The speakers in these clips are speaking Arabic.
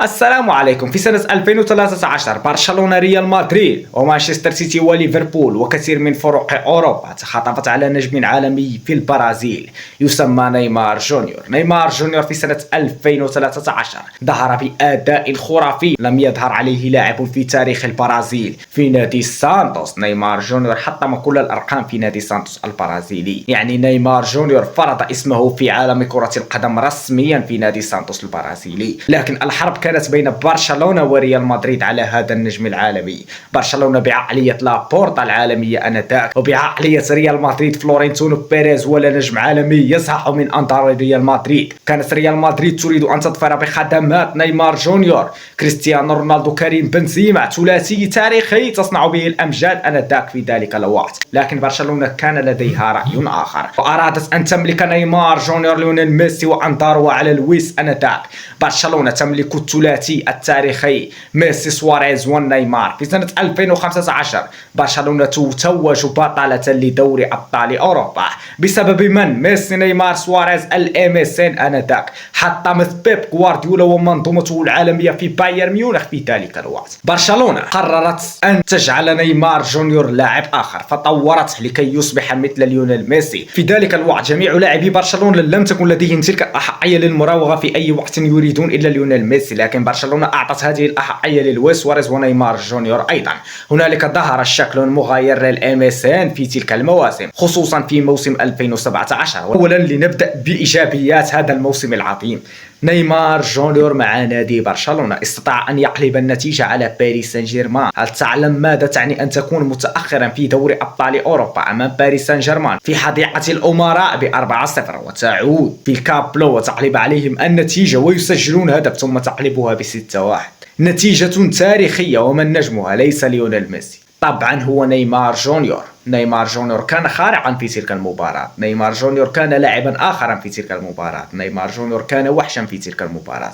السلام عليكم. في سنة 2013 برشلونة، ريال مدريد ومانشستر سيتي وليفربول وكثير من فرق أوروبا تخاطبت على نجم عالمي في البرازيل يسمى نيمار جونيور. نيمار جونيور في سنة 2013 ظهر بأداء خرافي لم يظهر عليه لاعب في تاريخ البرازيل في نادي سانتوس. نيمار جونيور حطم كل الأرقام في نادي سانتوس البرازيلي، يعني نيمار جونيور فرض اسمه في عالم كرة القدم رسميا في نادي سانتوس البرازيلي. لكن الحرب كانت بين برشلونة وريال مدريد على هذا النجم العالمي. برشلونة بعقلية لابورتا العالمية آنذاك، وبعقلية ريال مدريد فلورنتينو بيريز ولا نجم عالمي يزحف من أنظار ريال مدريد. كانت ريال مدريد تريد أن تظفر بخدمات نيمار جونيور، كريستيانو رونالدو، كريم بنزيما، ثلاثي تاريخي تصنع به الأمجاد آنذاك في ذلك الوقت. لكن برشلونة كان لديها رأي آخر، وأرادت أن تملك نيمار جونيور، ليونيل ميسي وأنظاره على لويس آنذاك. برشلونة تملك الثلاثي التاريخي ميسي، سواريز ونيمار. في سنة 2015 برشلونة تتوج بطلة لدوري أبطال أوروبا بسبب من؟ ميسي، نيمار، سواريز، الام اس ان آنذاك. حطمت بيب غوارديولا ومنظومته العالمية في بايرن ميونخ في ذلك الوقت. برشلونة قررت أن تجعل نيمار جونيور لاعب آخر، فطورته لكي يصبح مثل ليونيل ميسي. في ذلك الوقت جميع لاعبي برشلونة لم تكن لديهم تلك الأحقية للمراوغة في أي وقت يريدون إلا ليونيل ميسي، لكن برشلونة أعطت هذه الأحقية للويس سواريز ونيمار جونيور أيضا. هنالك ظهر شكل مغاير للام اس ان في تلك المواسم، خصوصا في موسم 2017. أولا لنبدأ بإيجابيات هذا الموسم العظيم. نيمار جونيور مع نادي برشلونة استطاع أن يقلب النتيجة على باريس سان جيرمان. هل تعلم ماذا تعني أن تكون متأخرا في دوري أبطال أوروبا أمام باريس سان جيرمان في حديقة الأمراء ب4-0، وتعود بالكابلو وتقلب عليهم النتيجة ويسجلون هدف ثم تقلبها ب6-1؟ نتيجة تاريخية، ومن نجمها ليس ليونيل ميسي، طبعا هو نيمار جونيور. نيمار جونيور كان خارقا في تلك المباراة. نيمار جونيور كان لاعبا آخرا في تلك المباراة. نيمار جونيور كان وحشا في تلك المباراة.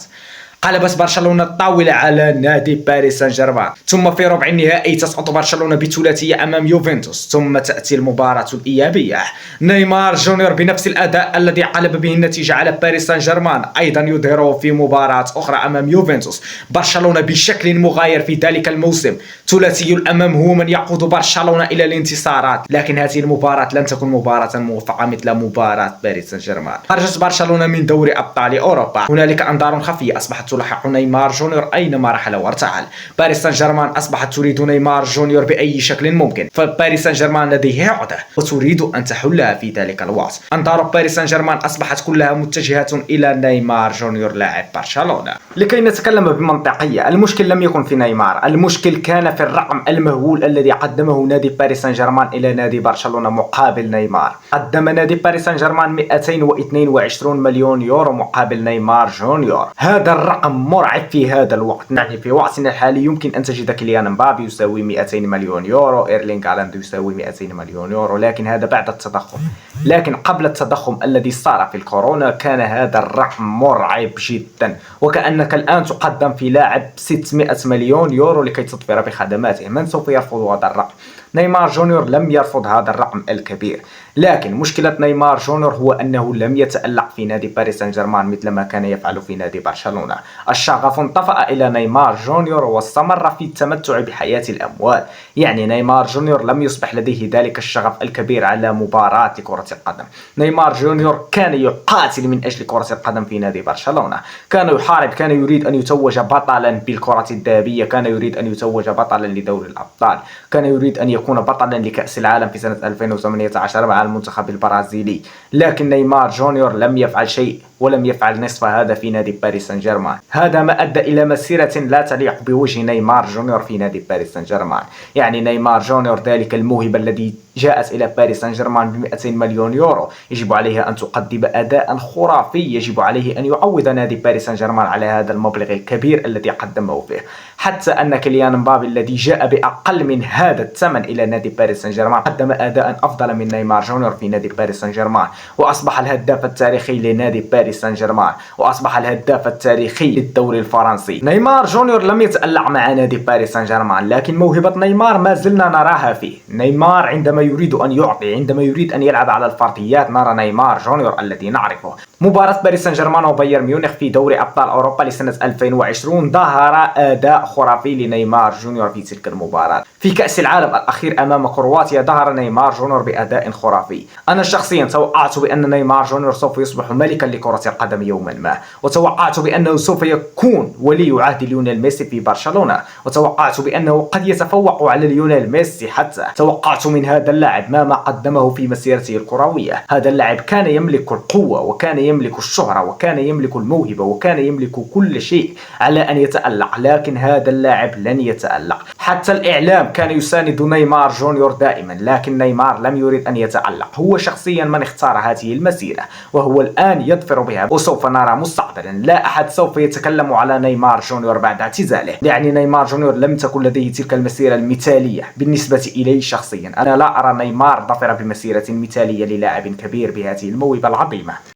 قلبت برشلونة الطاولة على نادي باريس سان جيرمان، ثم في ربع النهائي تسقط برشلونة بثلاثية أمام يوفنتوس، ثم تأتي المباراة الإيابية. نيمار جونيور بنفس الأداء الذي قلب به النتيجة على باريس سان جيرمان أيضا يظهره في مباراة أخرى أمام يوفنتوس. برشلونة بشكل مغاير في ذلك الموسم، ثلاثي الأمام هو من يقود برشلونة إلى الانتصارات. لكن هذه المباراة لم تكن مباراة موفقة مثل مباراة باريس سان جيرمان. خرجت برشلونة من دوري أبطال أوروبا. هنالك أنظار خفية أصبحت تلحق نيمار جونيور أينما رحل وارتحل. باريس سان جيرمان أصبحت تريد نيمار جونيور بأي شكل ممكن، فباريس سان جيرمان لديه عقدة وتريد أن تحلها في ذلك الوقت. أنظار باريس سان جيرمان أصبحت كلها متجهة إلى نيمار جونيور لاعب برشلونة. لكي نتكلم بمنطقية، المشكل لم يكن في نيمار، المشكل كان في الرقم المهول الذي قدمه نادي باريس سان جيرمان إلى نادي برشلونة مقابل نيمار. قدم نادي باريس سان جيرمان 222 مليون يورو مقابل نيمار جونيور. هذا الرقم مرعب في هذا الوقت. يعني في وقتنا الحالي يمكن أن تجد كيليان مبابي يساوي 200 مليون يورو، إيرلينغ هالاند يساوي 200 مليون يورو، لكن هذا بعد التضخم. لكن قبل التضخم الذي صار في الكورونا كان هذا الرقم مرعب جدا، وكأنك الآن تقدم في لاعب 600 مليون يورو لكي تظفر بخدماته. من سوف يرفض هذا الرقم؟ نيمار جونيور لم يرفض هذا الرقم الكبير، لكن مشكلة نيمار جونيور هو أنه لم يتألق في نادي باريس سان جيرمان مثل ما كان يفعل في نادي برشلونة. الشغف انطفأ إلى نيمار جونيور واستمر في التمتع بحياة الأموال. يعني نيمار جونيور لم يصبح لديه ذلك الشغف الكبير على مباراة لكرة القدم. نيمار جونيور كان يقاتل من أجل كرة القدم في نادي برشلونة، كان يحارب، كان يريد أن يتوج بطلا بالكرة الذهبية، كان يريد أن يتوج بطلا لدوري الأبطال، كان يريد أن يكون بطلا لكأس العالم في سنة 2018 مع المنتخب البرازيلي. لكن نيمار جونيور لم يفعل شيء، ولم يفعل نصف هذا في نادي باريس سان جيرمان. هذا ما أدى إلى مسيرة لا تليق بوجه نيمار جونيور في نادي باريس سان جيرمان. يعني نيمار جونيور ذلك الموهبة الذي جاءت إلى باريس سان جيرمان ب 200 مليون يورو، يجب عليه أن تقدم أداء خرافي، يجب عليه أن يعوض نادي باريس سان جيرمان على هذا المبلغ الكبير الذي قدمه فيه. حتى أن كيليان مبابي الذي جاء بأقل من هذا الثمن إلى نادي باريس سان جيرمان قدم أداء أفضل من نيمار جونيور في نادي باريس سان جيرمان، وأصبح الهداف التاريخي لنادي باريس سان جيرمان، وأصبح الهداف التاريخي للدوري الفرنسي. نيمار جونيور لم يتألق مع نادي باريس سان جيرمان، لكن موهبة نيمار ما زلنا نراها فيه. نيمار عندما يريد أن يعطي، عندما يريد أن يلعب على الفرديات، نرى نيمار جونيور الذي نعرفه. مباراة باريس سان جيرمان وبايرن ميونخ في دوري أبطال أوروبا لسنة 2020 ظهر أداء خرافي لنيمار جونيور في تلك المباراة. في كأس العالم الأخير أمام كرواتيا ظهر نيمار جونيور بأداء خرافي. أنا شخصيا توقعت بأن نيمار جونيور سوف يصبح ملكا لكرة القدم يوما ما، وتوقعت بأنه سوف يكون ولي عهد ليونيل ميسي في برشلونة، وتوقعت بأنه قد يتفوق على ليونيل ميسي. حتى توقعت من هذا اللاعب ما قدمه في مسيرته الكروية. هذا اللاعب كان يملك القوة، وكان يملك الشهرة، وكان يملك الموهبة، وكان يملك كل شيء على أن يتألق، لكن هذا اللاعب لن يتألق. حتى الإعلام كان يساند نيمار جونيور دائما، لكن نيمار لم يريد أن يتألق. هو شخصيا من اختار هذه المسيرة، وهو الآن يظفر بها، وسوف نرى مستقبلا. لا أحد سوف يتكلم على نيمار جونيور بعد اعتزاله، يعني نيمار جونيور لم تكن لديه تلك المسيرة المثالية بالنسبة إلي شخصيا. أنا لا أرى نيمار ظفر بمسيرة مثالية للاعب كبير بهذه الموهبة العظيمة.